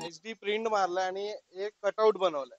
HD print मारलाय आणि एक cutout बनवलाय.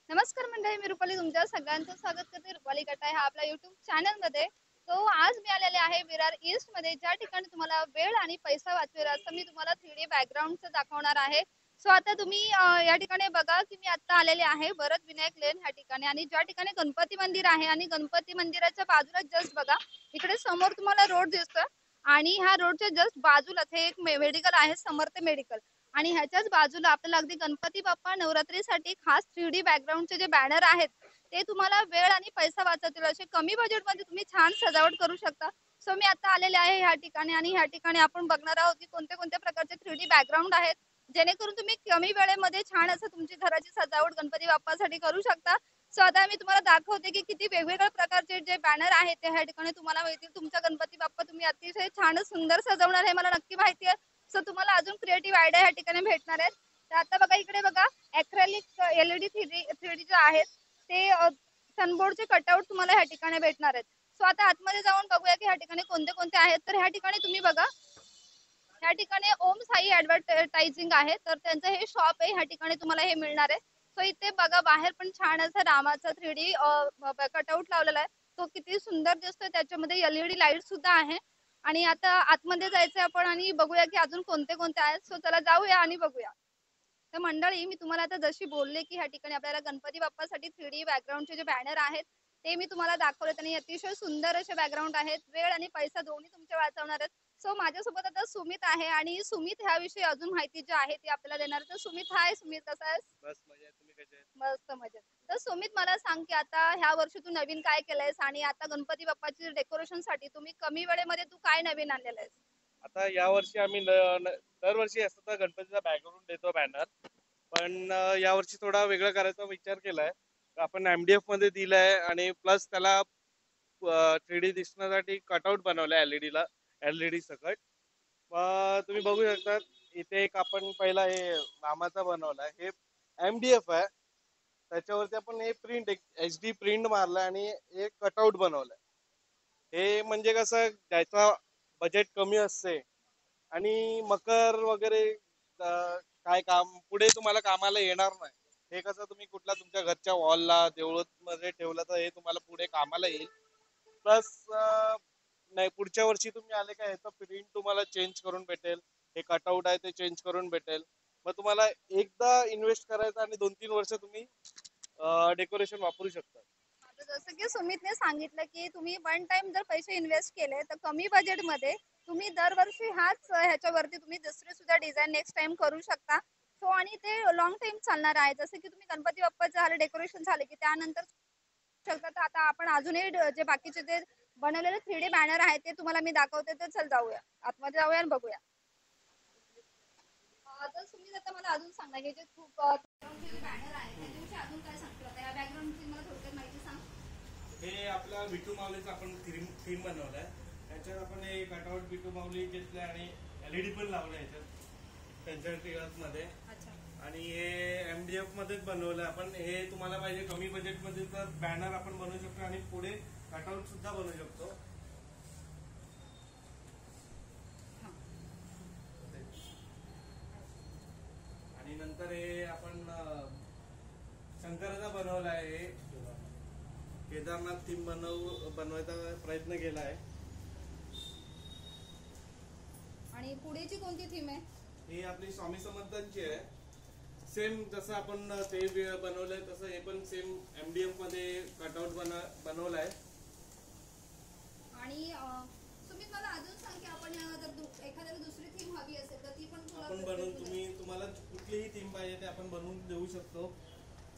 नमस्कार मंडळी, मी रुपाली तुमच्या सगळ्यांचं स्वागत करते रुपाली कटाय हा आपला युट्यूब चॅनल मध्ये. तो आज मी आलेले आहे विरार ईस्ट मध्ये, ज्या ठिकाणी तुम्हाला वेळ आणि पैसा वाचवेल असं मी तुम्हाला 3D बॅकग्राऊंडचं दाखवणार आहे. सो आता तुम्ही या ठिकाणी बघा की मी आता आलेले आहे भरत विनायक लेन ह्या ठिकाणी, आणि ज्या ठिकाणी गणपती मंदिर आहे आणि गणपती मंदिराच्या बाजूला जस्ट बघा इकडे समोर तुम्हाला रोड दिसतोय, आणि ह्या रोडच्या जस्ट बाजूलाच हे एक मेडिकल आहे, समर्थ मेडिकल. आणि ह्याच्याच बाजूला आपल्याला अगदी गणपती बाप्पा नवरात्रीसाठी खास 3D बॅकग्राऊंडचे जे बॅनर आहेत ते तुम्हाला वेळ आणि पैसा वाचवतील असे कमी बजेटमध्ये तुम्ही छान सजावट करू शकता. सो मी आता आलेले आहे ह्या ठिकाणी, आणि ह्या ठिकाणी आपण बघणार आहोत की कोणत्या कोणत्या प्रकारचे 3D बॅकग्राऊंड आहेत, जेणेकरून तुम्ही कमी वेळेमध्ये छान असं तुमची घराची सजावट गणपती बाप्पासाठी करू शकता. सो आता मी तुम्हाला दाखवते की किती वेगवेगळ्या प्रकारचे जे बॅनर आहेत ते ह्या ठिकाणी तुम्हाला मिळतील. तुमचा गणपती बाप्पा तुम्ही अतिशय छान सुंदर सजवणार हे मला नक्की माहिती आहे. सो तुम्हाला अजून क्रिएटिव्ह आयडिया ह्या ठिकाणी भेटणार आहेत. तर आता बघा इकडे बघा ऍक्रेलिक LED 3D जे आहेत ते सनबोर्डचे कटआउट तुम्हाला ह्या ठिकाणी भेटणार आहेत. सो आता आतमध्ये जाऊन बघूया की ह्या ठिकाणी कोणते कोणते आहेत. तर ह्या ठिकाणी तुम्ही बघा, ह्या ठिकाणी ओम साई ऍडव्हर्टायझिंग आहे, तर त्यांचं हे शॉप आहे, ह्या ठिकाणी तुम्हाला हे मिळणार आहे. सो इथे बघा बाहेर पण छान असं रामाचा 3D कटआउट लावलेला आहे, तो किती सुंदर दिसतोय. त्याच्यामध्ये LED लाईट सुद्धा आहे. आणि आता आतमध्ये जायचंय आपण आणि बघूया की अजून कोणते कोणते आहेत. सो चला जाऊया आणि बघूया. तर मंडळी मी तुम्हाला आता जशी बोलले की ह्या ठिकाणी आपल्याला गणपती बाप्पासाठी 3D बॅकग्राऊंडचे जे बॅनर आहेत ते मी तुम्हाला दाखवलेत, आणि अतिशय सुंदर असे बॅकग्राऊंड आहेत. वेळ आणि पैसा दोन्ही तुमचे वाचवणार आहेत. सो माझ्यासोबत आता सुमित आहे, आणि सुमित ह्याविषयी अजून माहिती जी आहे ती आपल्याला देणार. तर सुमित, हाय सुमित, कसा आहेस? बस मजा, तुम्ही कसे आहेत? मस्त मजेत. तर सुमित मला सांग की आता ह्या वर्षी तू नवीन काय केलंयस, आणि आता गणपती बाप्पाची डेकोरेशन साठी तुम्ही कमी वेळेमध्ये तू काय नवीन आणलेलं आहेस? आता या वर्षी आम्ही दरवर्षी असं तर गणपतीचा बॅकग्राऊंड देतो बॅनर, पण या वर्षी थोडा वेगळा करायचा विचार केलाय. आपण MDF मध्ये दिलाय आणि प्लस त्याला 3D दिसण्यासाठी कटआउट बनवलाय LED सकट. तुम्ही बघू शकता इथे एक आपण पहिला हे रामाचा बनवलाय, हे MDF आहे. त्याच्यावरती आपण हे HD प्रिंट मारलाय आणि एक कटआउट बनवलाय. हे म्हणजे कसं ज्याचा बजेट कमी असते आणि मकर वगैरे काय काम पुढे तुम्हाला कामाला येणार नाही, हे कसं तुम्ही कुठला तुमच्या घरच्या वॉलला देवळात मध्ये ठेवलं तर हे तुम्हाला पुढे कामाला येईल. प्लस नाही, पुढच्या वर्षी तुम्ही आले का ह्याचं प्रिंट तुम्हाला चेंज करून भेटेल. हे कटआउट आहे ते चेंज करून भेटेल. मग तुम्हाला एकदा इन्व्हेस्ट करायचं आणि 2-3 वर्ष तुम्ही डेकोरेशन वापरू शकता. आता जसं की सुमितने सांगितलं की तुम्ही वन टाइम जर पैसे इन्व्हेस्ट केले तर कमी बजेटमध्ये तुम्ही दरवर्षी ह्याच ह्याच्यावरती तुम्ही दुसरे सुद्धा डिझाईन नेक्स्ट टाइम करू शकता. सो आणि ते लॉंग टाइम चालणार आहे. जसं की तुम्ही गणपती बाप्पाचं झालं डेकोरेशन झाले की त्यानंतर शकता. तर आता आपण अजूनही जे बाकीचे जे बनवलेले 3D बॅनर आहेत ते तुम्हाला मी दाखवते. तर चल जाऊया आतमध्ये, जाऊया आणि बघूया. तर सुमित आता मला अजून सांगा, हे जे खूप बॅनर आहे त्याच्याविषयी अजून काय सांगतो. आता या बॅकग्राऊंडची मला थोडक्यात माहिती सांग. हे आपला विटू माऊलीचा आपण थीम बनवलाय. त्याच्यात आपण हे कटआउट विटू माऊली घेतले आणि LED पण लावले ह्याच्यात त्यांच्या मध्ये. आणि हे MDF मध्येच बनवलं आपण. हे तुम्हाला पाहिजे कमी बजेट मध्ये तर बॅनर आपण बनवू शकतो आणि पुढे कटआउट सुद्धा बनवू शकतो. आणि नंतर हे आपण शंकराचा बनवला आहे. केदारनाथ थीम बनवायचा प्रयत्न केला आहे. आणि पुढेची कोणती थीम आहे? ही आपली स्वामी समर्थांची आहे. सेम जसं आपण ते बनवलंय तसं हे पण सेम MDF मध्ये कटआउट बनवलाय. आणि तुम्ही मला अजून सांग की आपण जर एखाद्याला दुसरी थीम हवी असेल तर ती पण आपण बनवून तुम्हाला कुठलीही थीम पाहिजे ते आपण बनवून देऊ शकतो.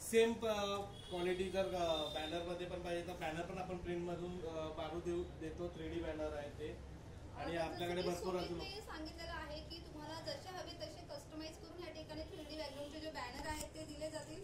सेम क्वालिटी जर बॅनर मध्ये पण पाहिजे तर बॅनर पण आपण प्रिंट मधून मारू देतो. 3D बॅनर आहे ते. आणि आपल्याकडे भरपूर अजून सांगितलेलं आहे की तुम्हाला जसे हवे तसे कस्टमाइज करून या ठिकाणी 3D बॅकग्राऊंडचे जे बॅनर आहेत ते दिले जातील.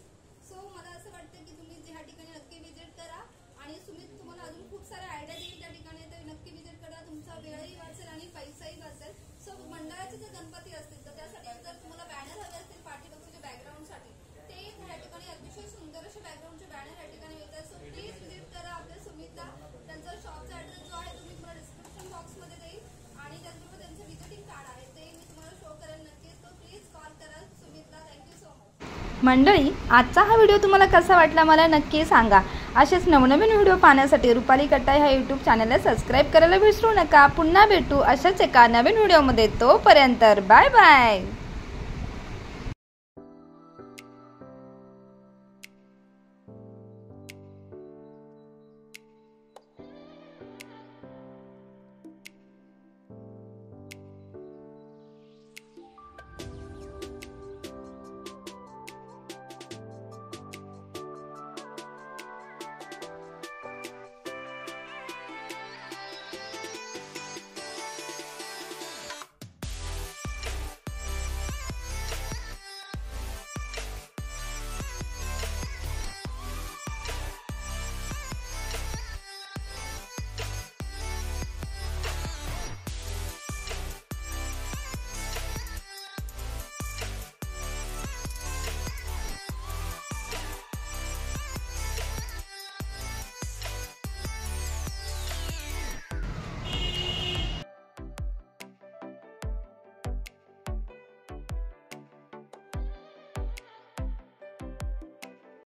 सो मला असं वाटतं की तुम्ही ह्या ठिकाणी नक्की विजिट करा, आणि सुमित तुम्हाला अजून खूप साऱ्या आयडिया देईल त्या ठिकाणी. तर नक्की विजिट करा, तुमचा वेळही वाचेल आणि पैसाही वाचेल. सो मंडळाचे जर गणपती असतील तर त्यासाठी जर तुम्हाला बॅनर हवे असतील पाठीमागच्या बॅकग्राऊंडसाठी, ते ह्या ठिकाणी अतिशय सुंदर असे बॅकग्राऊंडचे बॅनर या ठिकाणी मिळतात. सो प्लीज विजिट करा आपल्या सुमितला. त्यांचा शॉपचा ऍड्रेस जो आहे तुम्ही तुम्हाला डिस्क्रिप्शन बॉक्समध्ये देईल, आणि त्याचबरोबर त्यांचं विजिटिंग कार्ड आहे ते मी तुम्हाला शो करेल नक्कीच. तो प्लीज कॉल करा. मंडळी, आजचा हा व्हिडिओ तुम्हाला कसा वाटला मला नक्की सांगा. असेच नवनवीन व्हिडिओ पाहण्यासाठी रुपाली कटाई ह्या यूट्यूब चॅनलला सबस्क्राईब करायला विसरू नका. पुन्हा भेटू अशाच एका नवीन व्हिडिओमध्ये. तोपर्यंत बाय बाय.